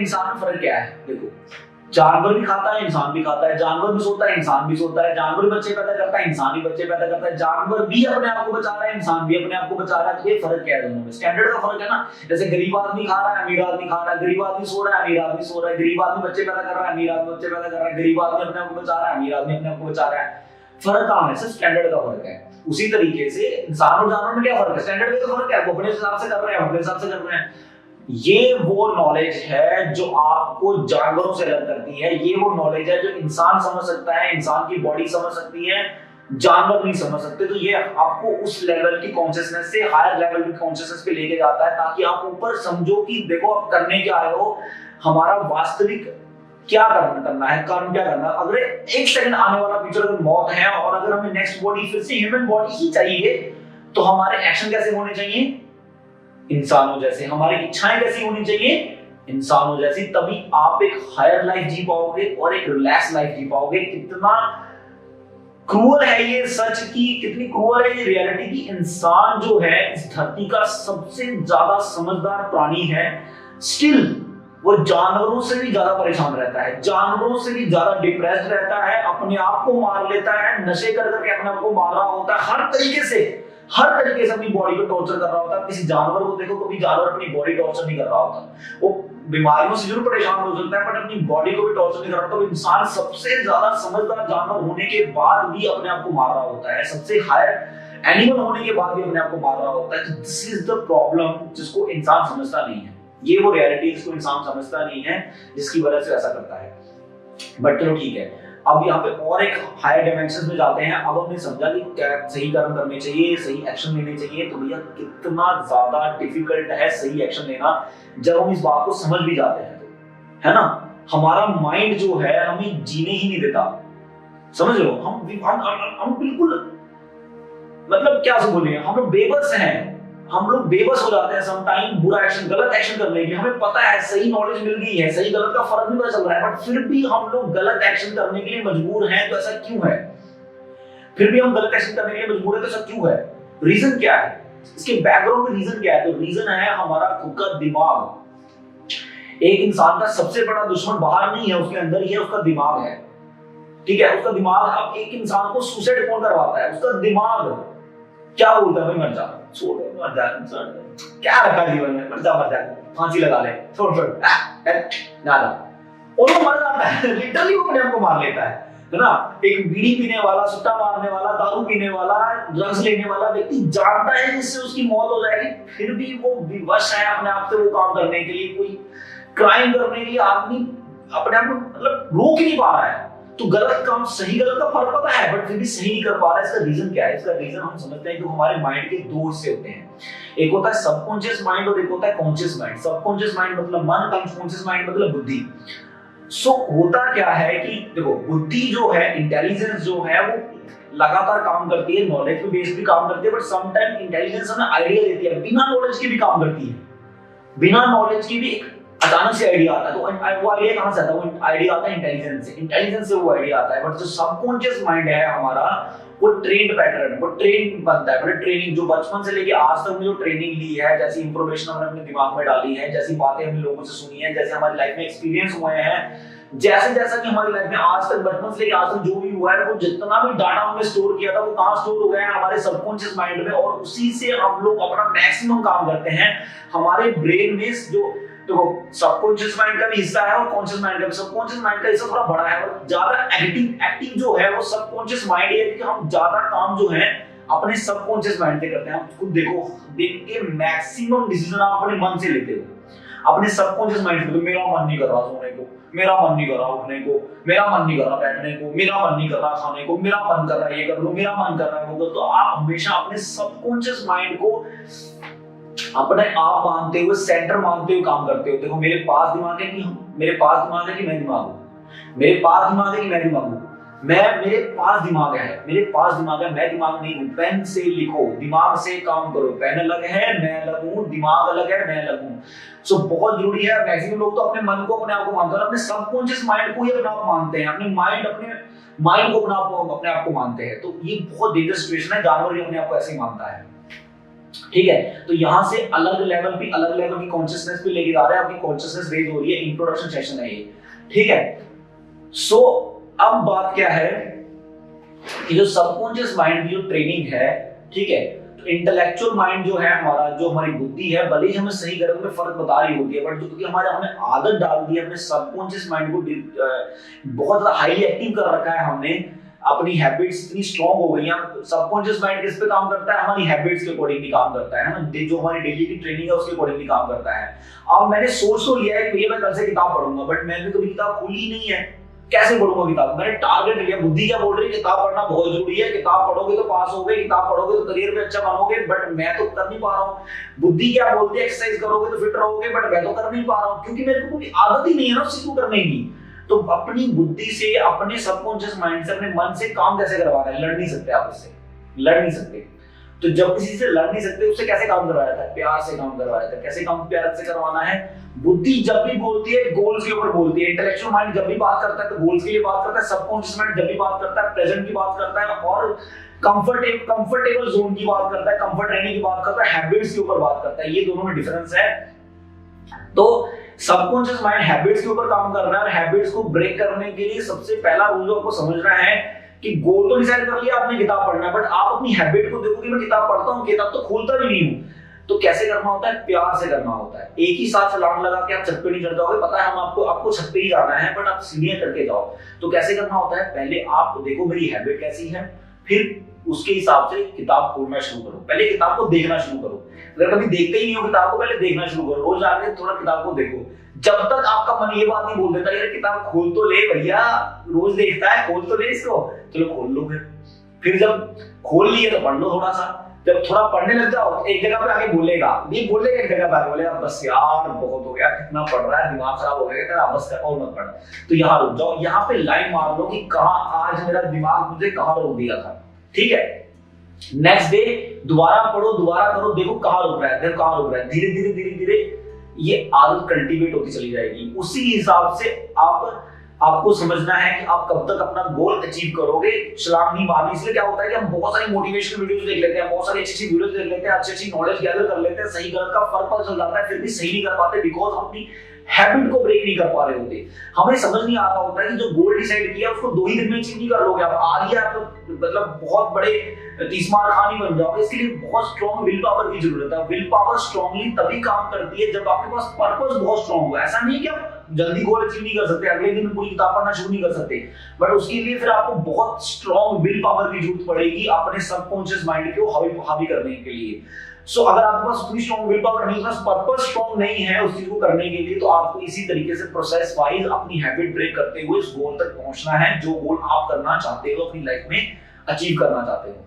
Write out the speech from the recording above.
इंसान में फर्क क्या है? देखो, जानवर भी खाता है, इंसान भी खाता है, जानवर भी सोता है, इंसान भी सोता है, जानवर भी बच्चे पैदा करता है, इंसान भी बच्चे पैदा करता है, जानवर भी अपने आप को बचा रहा है, इंसान भी अपने आप को बचा रहा है। तो ये फर्क क्या है दोनों में? स्टैंडर्ड का फर्क है ना। जैसे गरीब आदमी खा रहा है, अमीर आदमी खा रहा है, गरीब आदमी सो रहा है, अमीर आदमी सो रहा है, गरीब आदमी बच्चे पैदा कर रहा है, अमीर आदमी बच्चे पैदा कर रहा है, गरीब आदमी अपने आप को बचा रहा है, अमीर आदमी अपने आप को बचा रहा है। फर्क कहाँ है? सिर्फ स्टैंडर्ड का फर्क है। उसी तरीके से इंसान और जानवर में क्या फर्क है? स्टैंडर्ड में तो फर्क है, वो अपने हिसाब से कर रहे हैं, अपने हिसाब से कर रहे हैं। ये वो नॉलेज है जो आपको जानवरों से अलग करती है। ये वो नॉलेज है जो इंसान समझ सकता है, इंसान की बॉडी समझ सकती है, जानवर नहीं समझ सकते। तो ये आपको उस लेवल की कॉन्शियसनेस से हायर लेवल की कॉन्शियसनेस पे लेके जाता है, ताकि आप ऊपर समझो कि देखो आप करने क्या आए हो, हमारा वास्तविक क्या करना है, कर्म क्या करना है। अगर एक सेकंड आने वाला फ्यूचर अगर मौत है और अगर हमें नेक्स्ट बॉडी फिर से ह्यूमन बॉडी ही चाहिए, तो हमारे एक्शन कैसे होने चाहिए? इंसानों जैसे। हमारी इच्छाएं कैसी होनी चाहिए? इंसानों जैसी। तभी आप एक हायर लाइफ जी पाओगे और एक रिलैक्स लाइफ जी पाओगे। कितना क्रूअल है ये सच की, कितनी क्रूअल है ये रियलिटी की इंसान जो है इस धरती का सबसे ज्यादा समझदार प्राणी है, स्टिल वो जानवरों से भी ज्यादा परेशान रहता है, जानवरों से भी ज्यादा डिप्रेस्ड रहता है, अपने आप को मार लेता है, नशे कर करके अपने आप को मार रहा होता है, हर तरीके से अपनी बॉडी को टॉर्चर कर रहा होता है। किसी जानवर को देखो, कभी जानवर अपनी बॉडी टॉर्चर नहीं कर रहा होता, वो बीमारियों से जरूर परेशान हो सकता है बट अपनी बॉडी को भी टॉर्चर नहीं कर रहा होता। तो इंसान सबसे ज्यादा समझदार जानवर होने के बाद भी अपने आप को मार रहा होता है, सबसे हायर एनिमल होने के बाद भी अपने आप को मार रहा होता है। तो दिस इज द प्रॉब्लम जिसको इंसान समझता नहीं है। ये वो रियलिटी जिसको इंसान समझता नहीं है, जिसकी वजह से ऐसा करता है। बट चलो ठीक है, अब यहाँ पे और एक हायर डायमेंशन में जाते हैं। अब हमने समझा कि क्या सही कर्म करने चाहिए, सही एक्शन लेने चाहिए। तो भैया कितना ज्यादा डिफिकल्ट है सही एक्शन लेना जब हम इस बात को समझ भी जाते हैं, तो है ना। हमारा माइंड जो है हमें जीने ही नहीं देता, समझ लो। हम बिल्कुल मतलब क्या से बोले, हम लोग बेबस हैं, हम लोग बेबस हो जाते हैं सम टाइम बुरा एक्शन, गलत एक्शन करने के लिए। हमें पता है, सही नॉलेज मिल गई है, सही गलत का फर्क नहीं पता चल रहा है, बट फिर भी हम लोग गलत एक्शन करने के लिए मजबूर हैं। तो ऐसा क्यों है? फिर भी हम गलत एक्शन करने के लिए मजबूर है, तो ऐसा क्यों है? रीजन क्या है? इसके बैकग्राउंड में रीजन क्या है? तो रीजन है हमारा खुद का दिमाग। एक इंसान का सबसे बड़ा दुश्मन बाहर नहीं है, उसके अंदर ही है, उसका दिमाग है। ठीक है, उसका दिमाग। अब एक इंसान को सुसाइड कौन करवाता है? उसका दिमाग। क्या बोलता है भाई, मर जा, छोड़, मर जा, क्या रखा जीवन में, मर जा, फांसी लगा ले, छोड़ ज्यादा, और वो मर जाता है। लिटरली वो अपने आप को मार लेता है ना। एक बीड़ी पीने वाला, सुट्टा मारने वाला, दारू पीने वाला, ड्रग्स लेने वाला व्यक्ति जानता है जिससे उसकी मौत हो जाएगी, फिर भी वो विवश है अपने आप से वो काम करने के लिए, कोई क्राइम करने के लिए आदमी अपने आप को मतलब रोक ही नहीं पा रहा है। तो गलत काम, सही गलत का फर्क पता है बट फिर भी सही नहीं कर पा रहा है। इसका रीजन क्या है? इसका रीजन हम समझते हैं कि हमारे माइंड के दो हिस्से होते हैं, एक होता है सबकॉन्शियस माइंड और एक होता है कॉन्शियस माइंड। सबकॉन्शियस माइंड मतलब मन, कॉन्शियस माइंड मतलब बुद्धि। सो होता क्या है कि देखो, बुद्धि जो है, इंटेलिजेंस जो है, वो लगातार काम करती है, नॉलेज पे बेस्ड भी काम करती है, बट सम टाइम इंटेलिजेंस हमें आइडिया देती है, बिना नॉलेज के भी काम करती है, बिना नॉलेज की भी अचानक से आइडिया आता है। तो वो आइडिया कहां से आता है? वो आइडिया आता है इंटेलिजेंस से, इंटेलिजेंस से वो आइडिया आता है। बट जो सबकॉन्शियस माइंड है हमारा, वो ट्रेन्ड पैटर्न, वो ट्रेन बनता है, मतलब ट्रेनिंग जो बचपन से लेके आज तक में जो ट्रेनिंग ली है, जैसी इंफॉर्मेशन हमने अपने दिमाग में डाली है, जैसी बातें हमने लोगों से सुनी है, जैसे हमारी लाइफ में एक्सपीरियंस हुए हैं, जैसे जैसा कि हमारी लाइफ में आज तक, बचपन से लेकर आज तक जो भी हुआ है, वो जितना भी डाटा हमने स्टोर किया था वो कहां स्टोर हो गया है? हमारे सबकॉन्शियस माइंड में। और उसी से हम लोग अपना मैक्सिमम काम करते हैं। हमारे ब्रेन में जो देखो, सबकॉन्शियस माइंड का भी हिस्सा है और कॉन्शियस माइंड का भी। सबकॉन्शियस माइंड का हिस्सा थोड़ा बड़ा है और ज्यादा एक्टिव जो है वो सबकॉन्शियस माइंड है, क्योंकि हम ज्यादा काम जो है अपने सबकॉन्शियस माइंड से करते हैं। आप खुद देखो, देख के मैक्सिमम डिसीजन आप अपने मन से लेते हो, अपने सबकॉन्शियस माइंड से। मेरा मन नहीं कर रहा सोने को, मेरा मन नहीं कर रहा उठने को, मेरा मन नहीं कर रहा बैठने को, मेरा मन नहीं कर रहा खाने को, मेरा मन कर रहा है ये कर लूं, मेरा मन कर रहा है वो। तो आप हमेशा अपने सबकॉन्शियस माइंड को अपने आप मानते हुए, सेंटर मानते हुए काम करते हो। देखो, मेरे पास दिमाग है कि मेरे पास दिमाग है कि मैं दिमाग हूं, मेरे पास दिमाग है कि मैं दिमाग हूं, मेरे पास दिमाग है, मेरे पास दिमाग है, मैं दिमाग नहीं हूं। पेन से लिखो, दिमाग से काम करो। पेन अलग है, मैं अलग हूं, दिमाग अलग है, मैं अलग हूं। सो बहुत जरूरी है। मैक्सिमम लोग तो अपने मन को अपने आप को मानते हैं, अपने सबकॉन्शियस माइंड को ही अपने आप मानते हैं, अपने माइंड को अपने आप को मानते हैं। तो ये बहुत डेंजरस सिचुएशन है। जानवर भी अपने आप को ऐसे ही मानता है। ठीक है, तो यहां से अलग लेवल की कॉन्शियसनेस पे लेके जा रहे हैं, आपकी कॉन्शियसनेस रेज हो रही है। इंट्रोडक्शन सेशन है ये, ठीक है। सो अब बात क्या है कि जो सबकॉन्शियस माइंड की जो ट्रेनिंग है, ठीक है, तो इंटेलेक्चुअल माइंड जो है हमारा, जो हमारी बुद्धि है, भले ही हमें सही गलत में फर्क बता रही होती है, बट जो क्योंकि हमने आदत डाल दी है, अपने सबकॉन्शियस माइंड को बहुत ज्यादा हाईली एक्टिव कर रखा है हमने, अपनी हैबिट्स इतनी स्ट्रांग हो गई हैं। सबकॉन्शियस माइंड किस पे काम करता है? हमारी हैबिट्स के अकॉर्डिंगली काम करता है ना, जो हमारी डेली की ट्रेनिंग है उसके अकॉर्डिंगली काम करता है। अब मैंने सोच तो लिया है कि भैया मैं कल से किताब पढ़ूंगा, बट मैंने कभी किताब खोली ही नहीं है, कैसे पढ़ूंगा किताब? मैंने टारगेट लिया, बुद्धि क्या बोल रही है, किताब पढ़ना बहुत जरूरी है, किताब पढ़ोगे तो पास होगे, किताब पढ़ोगे तो करियर में अच्छा बनोगे, बट मैं तो कर नहीं पा रहा हूँ। बुद्धि क्या बोलती है, एक्सरसाइज करोगे तो फिट रहोगे, बट मैं तो कर नहीं पा रहा हूँ, क्योंकि मेरे को कोई आदत ही नहीं है ना उस चीज को करने की। तो अपनी बुद्धि से, अपने सबकॉन्शियस माइंड से, अपने मन से काम कैसे करवा रहे हैं? लड़ नहीं सकते आप उससे, लड़ नहीं सकते। तो जब किसी से लड़ नहीं सकते, उससे कैसे काम करवाया था? प्यार से काम करवाया था। कैसे काम प्यार से करवाना है? बुद्धि जब भी बोलती है गोल्स के ऊपर बोलती है, इंटेलेक्चुअल माइंड जब भी बात करता है तो गोल्स के लिए बात करता है, सबकॉन्शियस माइंड जब भी बात करता है प्रेजेंट की बात करता है, और कंफर्टेबल जोन की बात करता है, कंफर्ट रहने की बात करता है, हैबिट्स के ऊपर बात करता है। ये दोनों में डिफरेंस है। तो सबकॉन्शियस माइंड हैबिट्स के ऊपर काम कर रहा है, और हैबिट्स को ब्रेक करने के लिए सबसे पहला रूल जो आपको समझना है कि गोल तो डिसाइड कर लिया आपने किताब पढ़ना, बट आप अपनी हैबिट को देखो कि मैं किताब पढ़ता हूँ, किताब तो खोलता भी नहीं हूँ। तो कैसे करना होता है? प्यार से करना होता है। एक ही साथ छलांग लगा के आप छत पे नहीं चढ़ जाओगे, पता है हम आपको छत पे ही जाना है, बट आप सीढ़ियां करके जाओ। तो कैसे करना होता है? पहले आप देखो मेरी हैबिट कैसी है, फिर उसके हिसाब से किताब खोलना शुरू करो। पहले किताब को देखना शुरू करो। अगर कभी देखते ही नहीं हो किताब को, पहले देखना शुरू करो, रोज आके थोड़ा किताब को देखो। जब तक आपका मन ये बात नहीं बोल देता यार किताब खोल तो ले भैया, रोज देखता है, खोल तो ले इसको, चलो खोल लो। फिर जब खोल लिए तो पढ़ लो थोड़ा सा। जब थोड़ा पढ़ने लग जाओ, एक जगह पे आके बोलेगा, नहीं बोलेगा, एक जगह पे आके बोलेगा बस यार बहुत हो गया, कितना पढ़ रहा है, दिमाग खराब हो गया तेरा, बस कर और मत पढ़। तो यहाँ रुक जाओ, यहाँ पे लाइन मार लो कि कहाँ आज मेरा दिमाग मुझे कहाँ रोक दिया था, ठीक है। नेक्स्ट डे दोबारा पढ़ो, दोबारा करो, देखो कहाँ रुक रहा है, देखो कहाँ रुक रहा है। धीरे धीरे धीरे धीरे ये आदत कल्टीवेट होती चली जाएगी। उसी हिसाब से आपको समझना है कि आप कब तक अपना गोल अचीव करोगे। छलांग नहीं मारनी। इसलिए क्या होता है कि हम बहुत सारी मोटिवेशनल वीडियोस देख लेते हैं, बहुत सारी अच्छी वीडियोस देख लेते हैं, अच्छी नॉलेज गैदर कर लेते हैं, सही गलत का फर्क पता चल जाता है, फिर भी सही नहीं कर पाते, बिकॉज हम अपनी हैबिट को ब्रेक नहीं कर पा रहे होते। हमें समझ नहीं आ रहा होता है कि जो गोल डिसाइड किया उसको 2 ही दिन में अचीव नहीं कर लोगे। आप आ गया तो मतलब बहुत बड़े 30 मार खानी बन जाओगे। इसके लिए बहुत स्ट्रॉन्ग विल पावर की जरूरत है। विल पावर स्ट्रांगली तभी काम करती है जब आपके पास पर्पस बहुत स्ट्रांग हो। ऐसा नहीं कि आप जल्दी गोल अचीव नहीं कर सकते, अगले दिन पूरी किताब पढ़ना शुरू नहीं कर सकते, बट उसके लिए फिर आपको बहुत स्ट्रॉन्ग विल पावर की जरूरत पड़ेगी अपने सबकॉन्शियस माइंड को हावी करने के लिए। सो अगर आपके पास उतनी स्ट्रॉन्ग विल पावर नहीं, उसका पर्पस स्ट्रॉन्ग नहीं है उस चीज को करने के लिए, तो आपको इसी तरीके से प्रोसेस वाइज अपनी हैबिट ब्रेक करते हुए उस गोल तक पहुंचना है जो गोल आप करना चाहते हो, अपनी लाइफ में अचीव करना चाहते हो।